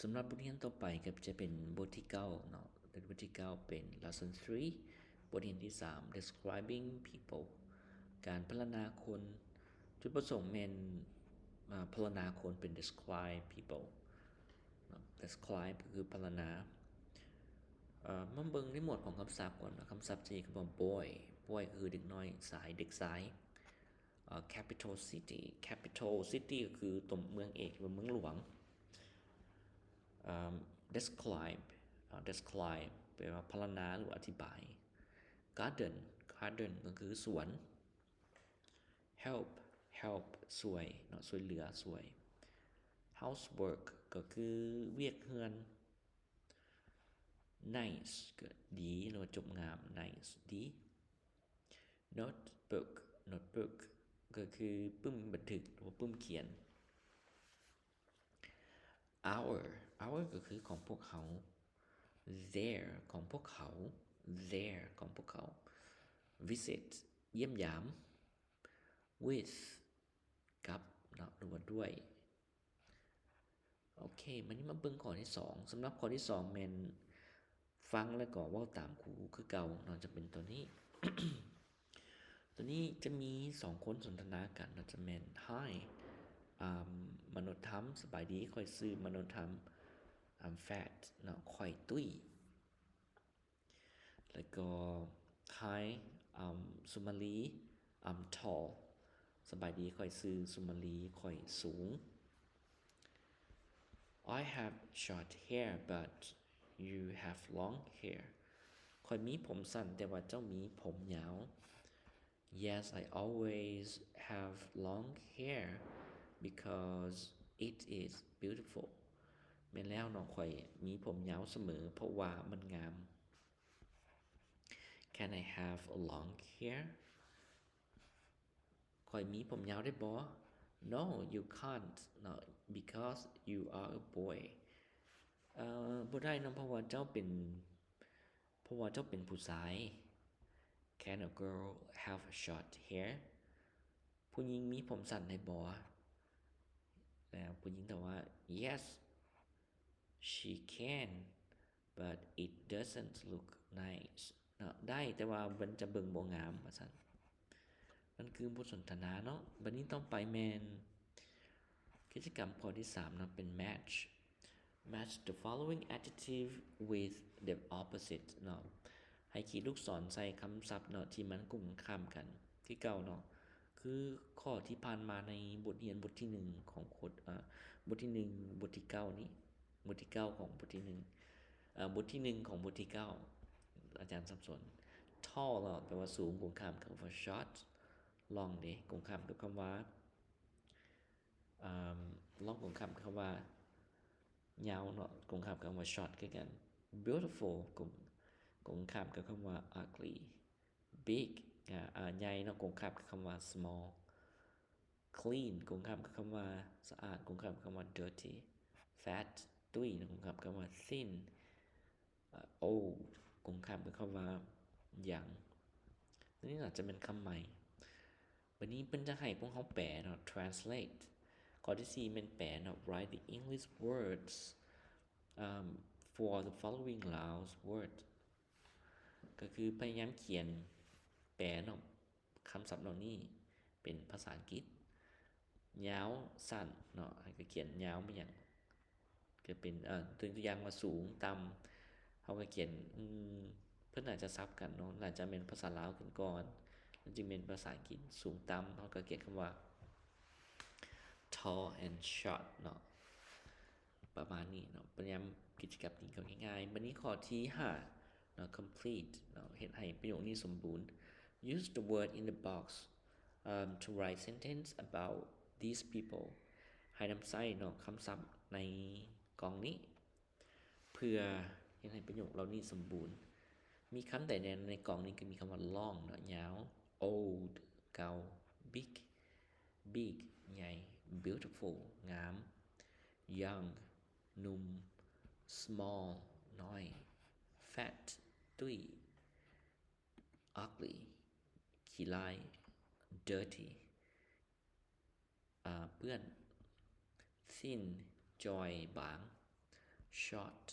สำหรับบทเรียนต่อไปก็จะเป็นบทที่9เนาะเป็นบทที่9เป็น lesson 3บทเรียนที่3 describing people การพรรณนาคนจุดประสงค์แม่นพรรณนาคนเป็น describe people describe คือพรรณนามาเบิ่งในหมวดของคำศัพท์ก่อนคำศัพท์ที่คือว่า boy คือเด็กน้อยสายเด็กสาย capital city ก็คือตัวเมืองเอกหรือเมืองหลวงdescribe แปลว่าพรรณนาหรืออธิบาย garden ก็คือสวน help ช่วยเนาะช่วยเหลือช่วย housework ก็คือเวียกเรือน nice ก็ดีหรือจบงาม nice ดี notebook ก็คือปึ้มบันทึกหรือปึ้มเขียน our ก็คือของพวกเขา their ของพวกเขา visit เยี่ยมยาม with กับเนาะหรือว่าด้วยโอเคมันนี้มาเบิ่งข้อที่2สำหรับข้อที่2แม่นฟังแล้วก็เว้าตามครูคือเก่าเนาะจะเป็นตัวนี้ ตัวนี้จะมี2คนสนทนากันเนาะจะแม่น hi มนุษย์ธรรมสบายดีค่อยซื้อมนุษย์ธรรมI'm fat เนาะค่อยตุ้ยแล้วก็ hi สุมาลี I'm tall สบายดีค่อยซื้อสุมาลีค่อยสูง I have short hair but you have long hair ค่อยมีผมสั้นแต่ว่าเจ้ามีผมยาว Yes I always have long hair because it is beautiful แม่นแล้วเนาะค่อยมีผมยาวเสมอเพราะว่ามันงาม Can I have a long hair ค่อยมีผมยาวได้บ่ No you can't no because you are a boy บ่ได้เนาะเพราะว่าเจ้าเป็นผู้ชาย Can a girl have short hair ผู้หญิงมีผมสั้นได้บ่แล้วผู้หญิงตอบว่า Yes she can but it doesn't look nice เนาะได้แต่ว่ามันจะเบิ่งบ่งามว่าซั่นมันคือบทสนทนาเนาะบัดนี้ต้องไปแม่นกิจกรรมข้อที่3เนาะเป็น match the following adjective with the opposite เนาะให้ขีดลูกศรใส่คำศัพท์เนาะที่มันกลุ่มข้ามกันที่เก่าเนาะคือข้อที่ผ่านมาในบทเรียนบทที่1ของบทที่1บทที่9นี้บทที่9ของบทที่1บทที่1ของบทที่9อาจารย์สับสน tall เนาะแปลว่าสูงตรงข้ามกับว่า short long เด้ตรงข้ามกับคำว่าlong ตรงข้ามกับคำว่ายาวเนาะตรงข้ามกับคำว่า short คือกัน beautiful ตรงข้ามกับคำว่า ugly big ใหญ่เนาะตรงข้ามกับคำว่า small clean ตรงข้ามกับคำว่าสะอาดตรงข้ามกับคำว่า dirty fat ตุ้ยตรงข้ามกับคำว่า thin old ตรงข้ามกับคำว่า young นี่น่าจะเป็นคำใหม่วันนี้เพิ่นจะให้พวกเฮาแปลเนาะ translate ข้อที่4แม่นแปลเนาะ write the English words for the following Laos word ก็คือพยายามเขียนแปลเนาะคำศัพท์เหล่านี้เป็นภาษาอังกฤษยาวสั้นเนาะให้ก็เขียนยาวมาหยังก็เป็นตัวอย่างว่าสูงต่ำเฮาก็เขียนเพิ่นน่าจะซับกันเนาะน่าจะเป็นภาษาลาวขึ้นก่อนแล้วจึงเป็นภาษาอังกฤษสูงต่ำเฮาก็เขียนคำว่า tall and short เนาะประมาณนี้เนาะพยายามกิจกรรมนี้ก็ง่ายๆบัดนี้ข้อที่5เนาะ complete เนาะเฮ็ดให้ประโยคนี้สมบูรณ์ use the word in the box to write sentence about these people ให้นำใช้เนาะคำศัพท์ในกล่องนี้เพื่อเฮ็ดให้ประโยคเหล่านี้สมบูรณ์มีคำใดในกล่องนี้ก็มีคำว่า long เนาะยาว old เก่า big ใหญ่ beautiful งาม young หนุ่ม small น้อย fat ตุ้ย ugly ขี้ร้าย dirty เปื้อน thin จอยบาง short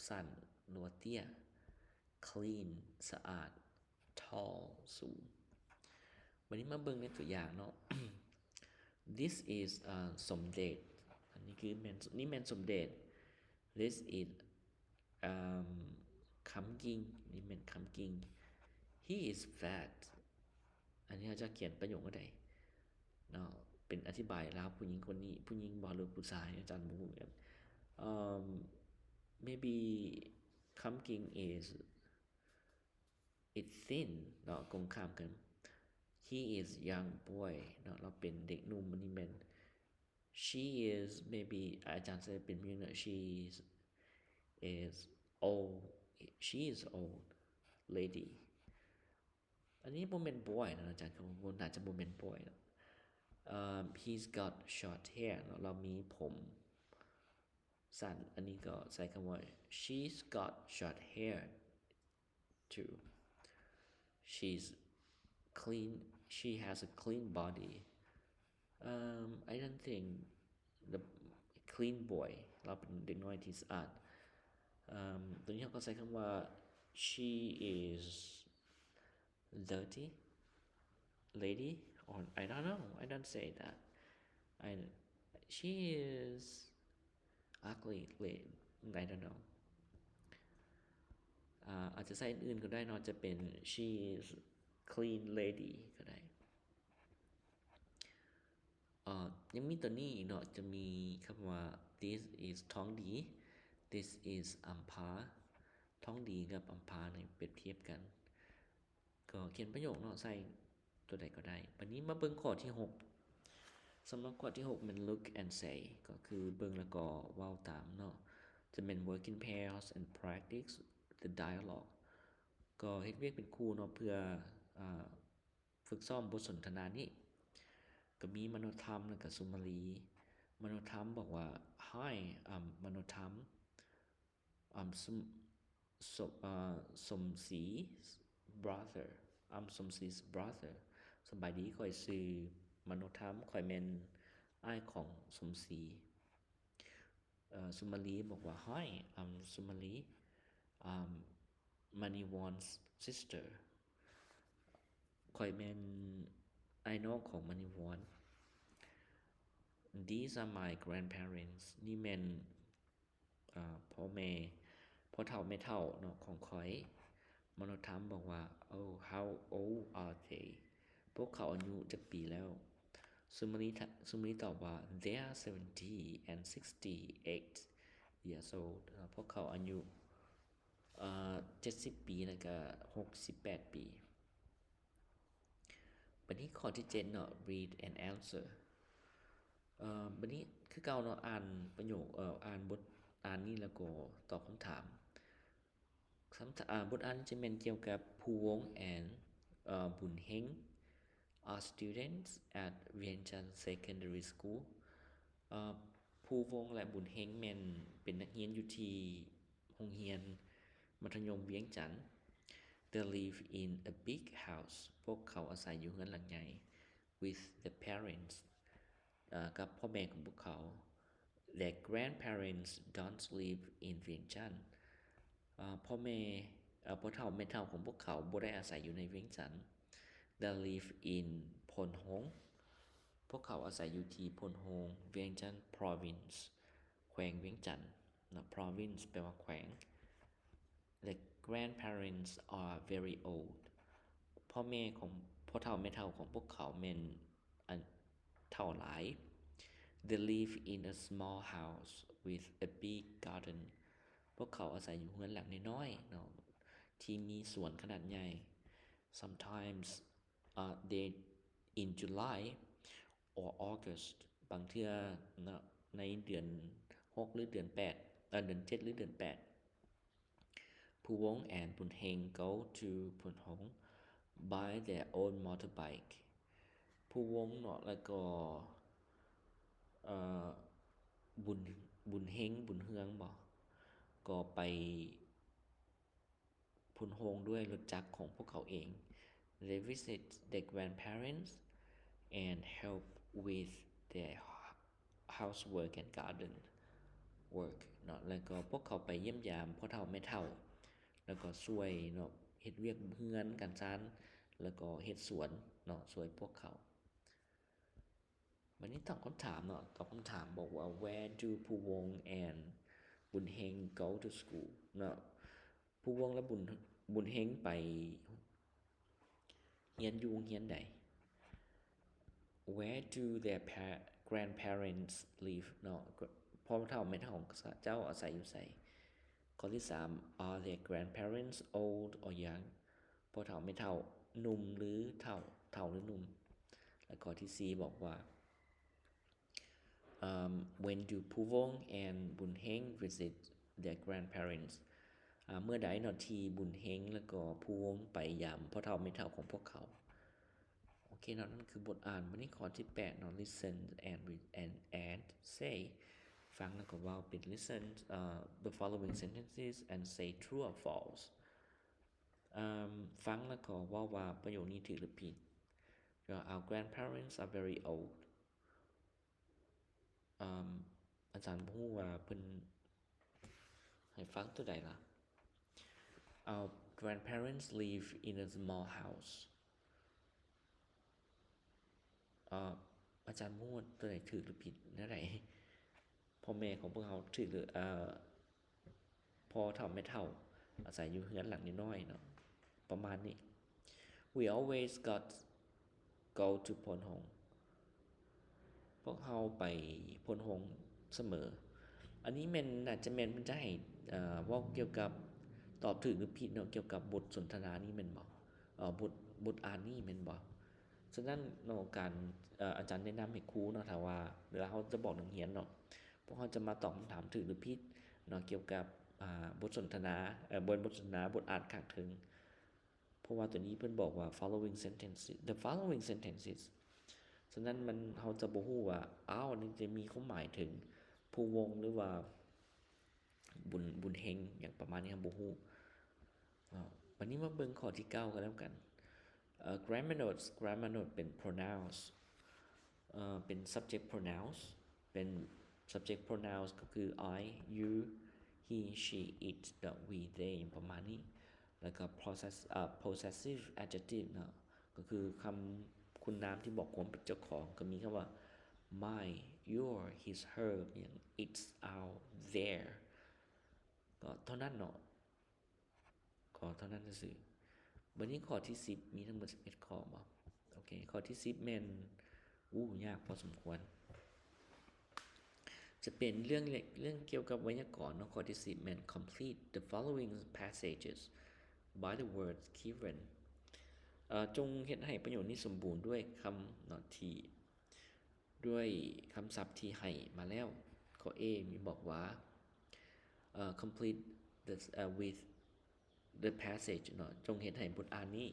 สั้นหรือว่าเตี้ย clean สะอาด tall สูงวันนี้มาเบิ่งในตัวอย่างเนาะ This is a สมเด็จอันนี้คือนี่แม่นสมเด็จ This isคำกิ่งนี่แม่นคำกิ่ง He is fat อันนี้เราจะเขียนประโยคก็ได้เนาะเป็นอธิบายแล้วผู้หญิงคนนี้ผู้หญิงบ่หรือผู้ชายอาจารย์บ่ฮู้กันmaybe คำกิ่ง is it's thin เนาะตรงข้ามกัน He is young boy เนาะเราเป็นเด็กหนุ่มอันนี้แม่น She is maybe อาจารย์จะเป็นผู้หญิง She is old She is old lady อันนี้บ่แม่น boy นะอาจารย์บ่น่าจะบ่แม่น boy นะhe's got short hair เนาะเรามีผมสั้นอันนี้ก็ใช้คำว่า she's got short hair too she's clean she has a clean body I don't think the clean boy เราเป็นเด็กน้อยที่สะอาดตัวนี้เราก็ใช้คำว่า she is dirty lady or I don't know I don't say that she is ugly lady I don't know อาจจะใส่อื่นก็ได้เนาะจะเป็น she is clean lady ก็ได้ยังมีตัวนี้เนาะจะมีคำว่า this is ท้องดี this is อัมพาท้องดีกับอัมพาเนี่ยเปรียบเทียบกันก็เขียนประโยคเนาะใส่ตัวใดก็ได้วันนี้มาเบิ่งข้อที่6สำหรับข้อที่6มัน look and say ก็คือเบิ่งแล้วก็เว้าตามเนาะจะเป็น work in pairs and practice the dialogue ก็เฮ็ดเวียกเป็นคู่เนาะเพื่อฝึกซ้อมบทสนทนานี้ก็มีมโนธรรมแล้วก็สุมาลีมโนธรรมบอกว่า Hiมโนธรรมสมศรี brotherสมศรี brother สบายดีข้อยชื่อมโนธรรมข้อยแม่นอ้ายของสมศรีสุมาลีบอกว่า HiสุมาลีManiwan's sister ข้อยแม่นอ้ายน้องของ Maniwan These are my grandparents นี่แม่นพ่อแม่พ่อเฒ่าแม่เฒ่าเนาะของข้อยมโนธรรมบอกว่า Oh how old are they พวกเขาอายุจักปีแล้วสุมาลีตอบว่า They are 70 and 68 years old พวกเขาอายุ70 ปีแล้วก็68 ปีบัดนี้ข้อที่7เนาะ read and answer บัดนี้คือเก่าเนาะอ่านประโยคอ่านบทอ่านนี่แล้วก็ตอบคำถามบทอ่านจะแม่นเกี่ยวกับภูวงศ์ and บุญเฮง are students at เวียงจันทน์ Secondary School ภูวงศ์และบุญเฮงแม่นเป็นนักเรียนอยู่ที่โรงเรียนมัธยมเวียงจันทน์ They live in a big house พวกเขาอาศัยอยู่เรือนหลังใหญ่ with the parents กับพ่อแม่ของพวกเขา Their grandparents don't live in เวียงจันทน์พ่อแม่พ่อเฒ่าแม่เฒ่าของพวกเขาบ่ได้อาศัยอยู่ในเวียงจันทน์ They live in พลหงพวกเขาอาศัยอยู่ที่พลหงเวียงจันทน์ province แขวงเวียงจันทน์นะ province แปลว่าแขวง The grandparents are very old พ่อแม่ของพ่อเฒ่าแม่เฒ่าของพวกเขาแม่นเฒ่าหลาย They live in a small house with a big garden พวกเขาอาศัยอยู่เรือนหลังน้อยๆเนาะที่มีสวนขนาดใหญ่ Sometimes they in July or August บางเทื่อนะในเดือน6หรือเดือน8เดือน7หรือเดือน8ภูวง and บุญเฮง go to พุนหง by their own motorbike ภูวงเนาะแล้วก็บุญเฮงบุญเฮืองบ่ก็ไปพุนหงด้วยรถจักรของพวกเขาเอง They visit their grandparents and help with their housework and garden work เนาะแล้วก็พวกเขาไปเยี่ยมยามพ่อเฒ่าแม่เฒ่าแล้วก็ช่วยเนาะเฮ็ดเวียกเรือนการซานแล้วก็เฮ็ดสวนเนาะช่วยพวกเขาวันนี้ตอบคำถามเนาะตอบคำถามบอกว่า where do ผู้วง and บุญเฮง go to school เนาะผู้วงและบุญเฮงไปเรียนอยู่โรงเรียนใด Where do their grandparents live เนาะพ่อเฒ่าแม่เฒ่าของเจ้าอาศัยอยู่ไสข้อที่3 Are their grandparents old or young พ่อเฒ่าแม่เฒ่าหนุ่มหรือเฒ่าหรือหนุ่มและข้อที่4บอกว่าwhen do ผู้วง and บุญเฮง visit their grandparents เมื่อใดเนาะที่บุญเฮงแล้วก็ผู้วงไปยามพ่อเฒ่าแม่เฒ่าของพวกเขาโอเคเนาะนั่นคือบทอ่านวันนี้ข้อที่8เนาะ listen and say ฟังแล้วก็เว้าเป็น listen the following sentences and say true or false ฟังแล้วก็เว้าว่าประโยคนี้ถูกหรือผิด Our grandparents are very old อาจารย์บ่ฮู้ว่าเพิ่นให้ฟังตัวใดล่ะ Our grandparents live in a small house อาจารย์บ่ฮู้ว่าตัวใดถูกหรือผิดแนวใดพ่อแม่ของพวกเขาถูกหรือพ่อเฒ่าแม่เฒ่าอาศัยอยู่เรือนหลังน้อยๆเนาะประมาณนี้ We always go to พนหงพวกเราไปพนหงเสมออันนี้แม่นน่าจะแม่นมันจะให้เว้าเกี่ยวกับตอบถูกหรือผิดเนาะเกี่ยวกับบทสนทนานี้แม่นบ่บทอ่านนี้แม่นบ่ฉะนั้นเนาะการอาจารย์แนะนำให้ครูเนาะถ้าว่าเวลาเฮาจะบอกนักเรียนเนาะพวกเฮาจะมาตอบคำถามถูกหรือผิดเนาะเกี่ยวกับบทสนทนาบทสนทนาบทอ่านข้างถึงเพราะว่าตัวนี้เพิ่นบอกว่า following sentences the following sentences ฉะนั้นมันเฮาจะบ่ฮู้ว่านี่จะมีความหมายถึงผู้วงหรือว่าบุญเฮงอย่างประมาณนี้ครับบ่ฮู้วันนี้มาเบิ่งข้อที่9กันแล้วกันgrammar notes เป็น pronouns เป็น subject pronouns เป็น subject pronouns ก็คือ I you he she it we they ประมาณนี้แล้วก็ possessive adjective เนาะก็คือคำคุณนามที่บอกความเป็นเจ้าของก็มีคำว่า my your his her อย่าง it's our their ก็เท่านั้นเนาะก็เท่านั้นซื่อบัดนี้ข้อที่10มีทั้งหมด11ข้อบ่โอเคข้อที่10แม่นยากพอสมควรจะเป็นเรื่องเกี่ยวกับไวยากรณ์เนาะข้อที่10แม่น complete the following passages by the words given จงเฮ็ดให้ประโยคนี้สมบูรณ์ด้วยคำเนาะที่ด้วยคำศัพท์ที่ให้มาแล้วข้อ A มีบอกว่า complete with the passage เนาะจงเฮ็ดให้บทอ่านนี้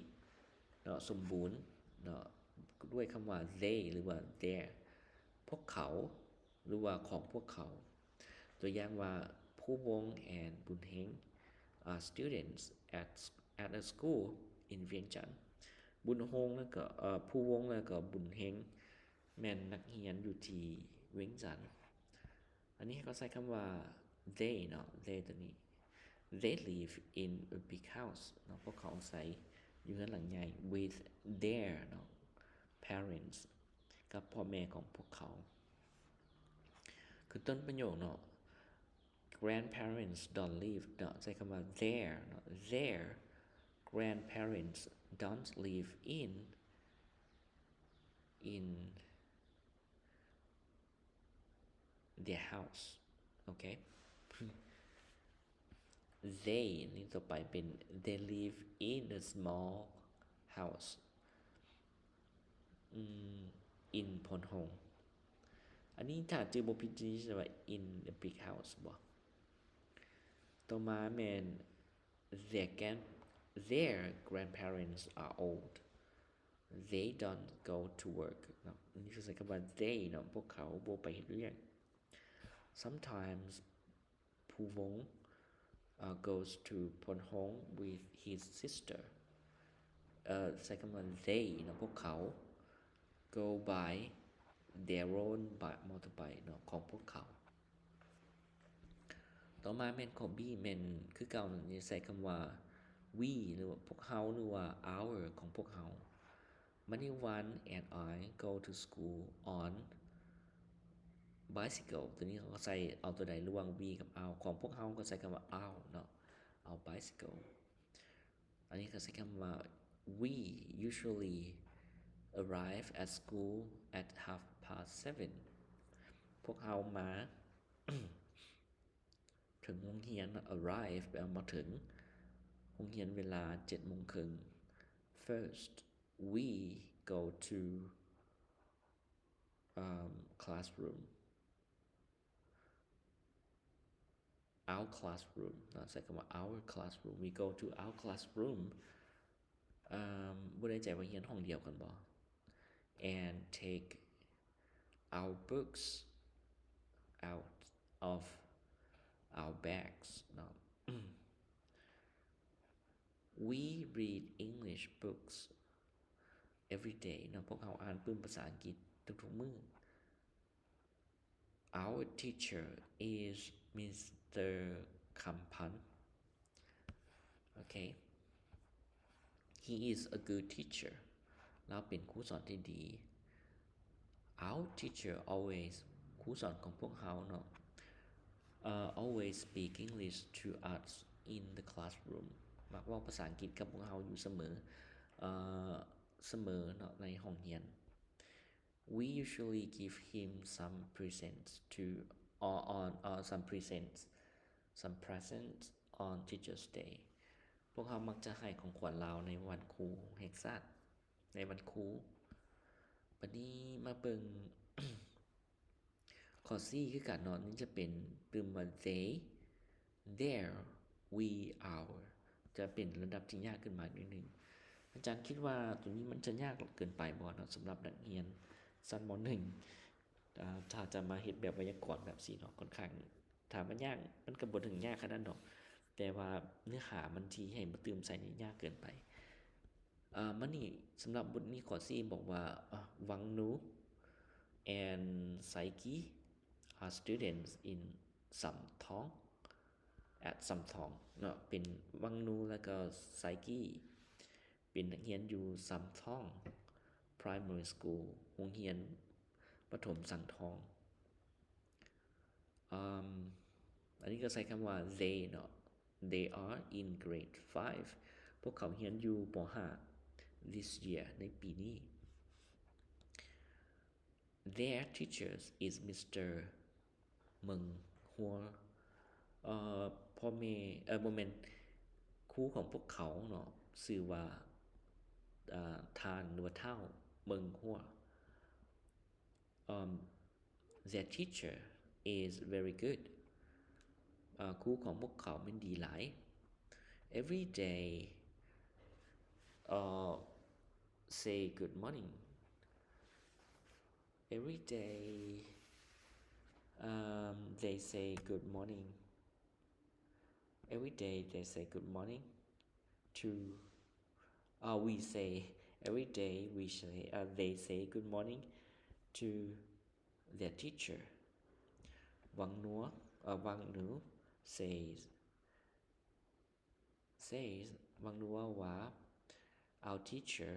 เนาะสมบูรณ์เนาะด้วยคำว่า they หรือว่า their พวกเขาหรือว่าของพวกเขาตัวอย่างว่าผู้วง and บุญเฮง are students at a school in เวียงจันทน์บุญฮงแล้วก็ผู้วงแล้วก็บุญเฮงแม่นนักเรียนอยู่ที่เวียงจันทน์อันนี้ก็ใช้คำว่า they เนาะ they ตัวนี้ they live in a big house เนาะพวกเขาอาศัยอยู่เรือนหลังใหญ่ with their เนาะ parents กับพ่อแม่ของพวกเขาคือต้นประโยคเนาะ grandparents don't live เนาะใช้คำว่า their เนาะ their grandparents don't live in their house okay they นี่ต่อไปเป็น they live in a small house in พนหงอันนี้ถ้าจือบ่ผิดนี่จะว่า in a big house บ่ต่อมาแม่น their grandparents are old they don't go to work เนาะอันนี้คือใช้คำว่า they เนาะพวกเขาบ่ไปเฮ็ดเวียก sometimes ผู้วงgoes to พนหง with his sister ใช้คำว่า they เนาะพวกเขา go by their own motorbike เนาะของพวกเขา ต่อมาแม่น hobby แม่นคือเก่านี่ใส่คำว่า we หรือว่าพวกเฮาหรือว่า our ของพวกเฮา Maniwan and I go to school on bicycle ตัวนี้เขาก็ใส่เอาตัวใดระหว่าง we กับ our ของพวกเฮาก็ใส่คำว่า our เนาะ our bicycle อันนี้ก็ใส่คำว่า we usually arrive at school at 7:30 พวกเฮามา ถึงโรงเรียน arrive แปลว่ามาถึงโรงเรียนเวลา 7:30 First we go to classroom our classroom ใช้คำว่า our classroom we go to our classroom บ่ได้ใจว่าเรียนห้องเดียวกันบ่ and take our books out of our bags เนาะ we read English books every day เนาะพวกเราอ่านปึ้มภาษาอังกฤษทุกๆมื้อ Our teacher is Mr. Kampan okay he is a good teacher เราเป็นครูสอนที่ดี Our teacher always ครูสอนของพวกเราเนาะalways speak English to us in the classroom มักเว้าภาษาอังกฤษกับพวกเราอยู่เสมอเนาะในห้องเรียน We usually give him some presents some presents on Teacher's Day พวกเรามักจะให้ของขวัญเราในวันครูแห่งชาติในวันครูบัดนี้มาเบิ่ง ข้อ4คือกันเนาะนี่จะเป็นปึ้มว่า they their we our จะเป็นระดับที่ยากขึ้นมานิดนึงอาจารย์คิดว่าตัวนี้มันจะยากเกินไปบ่เนาะสำหรับนักเรียนชั้นม.1 ถ้าจะมาเฮ็ดแบบไวยากรณ์แบบ4เนาะค่อนข้างถ้ามันยากมันก็บ่ถึงยากขนาดนั้นดอกแต่ว่าเนื้อหามันที่ให้มาเติมใส่นี่ยากเกินไปมันนี่สำหรับบทนี้ข้อ4บอกว่าวังนู and Saiki are students in Samthong at Samthong เนาะเป็นวังนูแล้วก็ Saiki เป็นนักเรียนอยู่ Samthong Primary School โรงเรียนประถมสังทองอันนี้ก็ใช้คำว่า they เนาะ they are in grade 5 พวกเขาเรียนอยู่ป. 5 this year ในปีนี้ their teachers is Mr. เมิงฮัวพ่อแม่บ่แม่นครูของพวกเขาเนาะชื่อว่าทานหรือว่าเท่าเมิงฮัวtheir teacher is very good ครูของพวกเขามันดีหลาย every day say good morning every day they say good morning every day they say good morning to we say every day they say good morning to their teacher Wang Nu says Wang Nuwa ว่า our teacher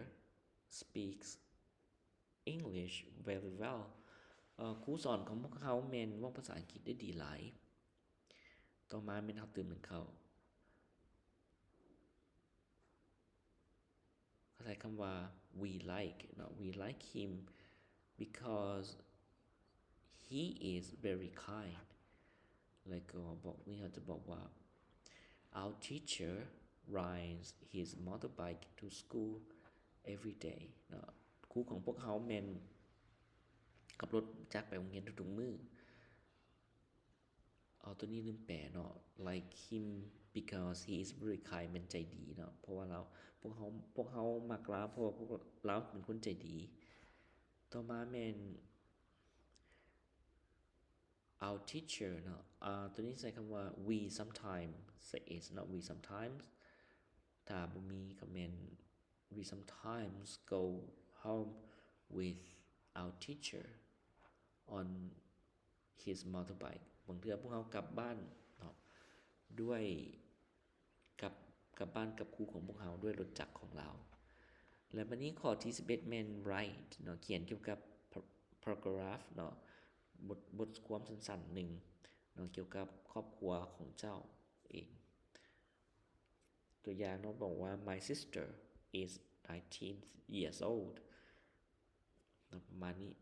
speaks English very well ครูสอนของพวกเขาแม่นเว้าภาษาอังกฤษได้ดีหลายต่อมาแม่นเฮาตื่นเหมือนเขาใช้คำว่า we like him because he is very kind แล้วก็บอกนี่เราจะบอกว่า our teacher rides his motorbike to school every day เนาะครูของพวกเขาแม่นขับรถจักรไปโรงเรียนทุกๆมื้อเอาตัวนี้ลืมแปลเนาะ like him because he is very kind เป็นใจดีเนาะเพราะว่าพวกเขามักเราเพราะว่าพวกเราเป็นคนใจดีต่อมาแม่น our teacher เนาะตัวนี้ใช้คำว่า we sometimes say is not we sometimes ถ้าบ่มีก็แม่น we sometimes go home with our teacher on his motorbike บางเทื่อพวกเรากลับบ้านเนาะ ด้วยกับกลับบ้านกับครูของพวกเราด้วยรถจักรของเราและวันนี้ข้อที่11แม่น write เนาะเขียนเกี่ยวกับ paragraph เนาะบทความสั้นๆหนึ่งเนาะเกี่ยวกับครอบครัวของเจ้าเองตัวอย่างเนาะบอกว่า my sister is 19 years old เนาะประมาณนี้